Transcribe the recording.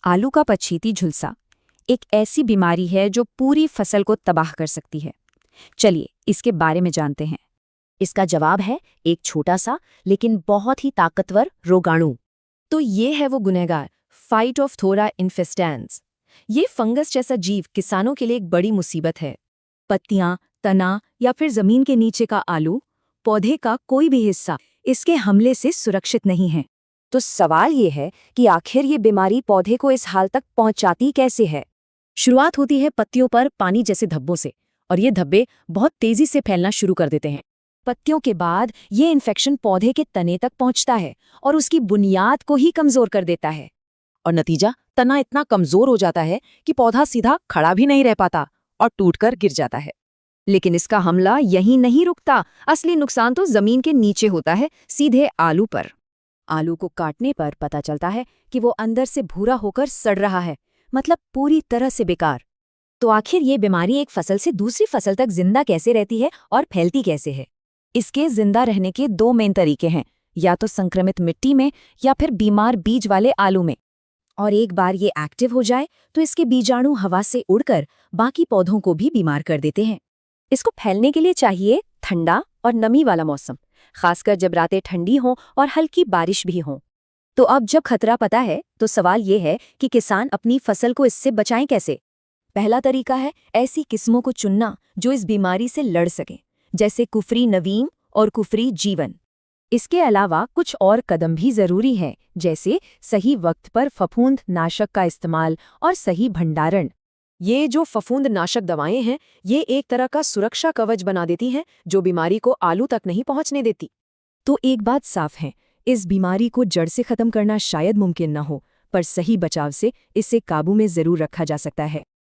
आलू का पछीती झुलसा एक ऐसी बीमारी है जो पूरी फसल को तबाह कर सकती है। चलिए इसके बारे में जानते हैं। इसका जवाब है एक छोटा सा लेकिन बहुत ही ताकतवर रोगाणु। तो ये है वो गुनहगार, फाइटोफथोरा इन्फेस्टेंस। ये फंगस जैसा जीव किसानों के लिए एक बड़ी मुसीबत है। पत्तियां, तना या फिर जमीन के नीचे का आलू, पौधे का कोई भी हिस्सा इसके हमले से सुरक्षित नहीं है। तो सवाल ये है कि आखिर ये बीमारी पौधे को इस हाल तक पहुंचाती कैसे है। शुरुआत होती है पत्तियों पर पानी जैसे धब्बों से, और ये धब्बे बहुत तेजी से फैलना शुरू कर देते हैं। पत्तियों के बाद ये इन्फेक्शन पौधे के तने तक पहुंचता है और उसकी बुनियाद को ही कमजोर कर देता है। और नतीजा, तना इतना कमजोर हो जाता है कि पौधा सीधा खड़ा भी नहीं रह पाता और टूटकर गिर जाता है। लेकिन इसका हमला यहीं नहीं रुकता। असली नुकसान तो जमीन के नीचे होता है, सीधे आलू पर। आलू को काटने पर पता चलता है कि वो अंदर से भूरा होकर सड़ रहा है, मतलब पूरी तरह से बेकार। तो आखिर ये बीमारी एक फसल से दूसरी फसल तक जिंदा कैसे रहती है और फैलती कैसे है? इसके जिंदा रहने के दो मेन तरीके हैं, या तो संक्रमित मिट्टी में या फिर बीमार बीज वाले आलू में। और एक बार ये एक्टिव हो जाए तो इसके बीजाणु हवा से उड़कर बाकी पौधों को भी बीमार कर देते हैं। इसको फैलने के लिए चाहिए ठंडा और नमी वाला मौसम, खासकर जब रातें ठंडी हों और हल्की बारिश भी हो। तो अब जब खतरा पता है तो सवाल ये है कि किसान अपनी फसल को इससे बचाएं कैसे? पहला तरीका है ऐसी किस्मों को चुनना जो इस बीमारी से लड़ सकें, जैसे कुफरी नवीन और कुफरी जीवन। इसके अलावा कुछ और कदम भी जरूरी हैं, जैसे सही वक्त पर फफूंद नाशक का इस्तेमाल और सही भंडारण। ये जो फफूंद नाशक दवाएं हैं, ये एक तरह का सुरक्षा कवच बना देती हैं जो बीमारी को आलू तक नहीं पहुंचने देती। तो एक बात साफ है, इस बीमारी को जड़ से खत्म करना शायद मुमकिन न हो, पर सही बचाव से इसे काबू में जरूर रखा जा सकता है।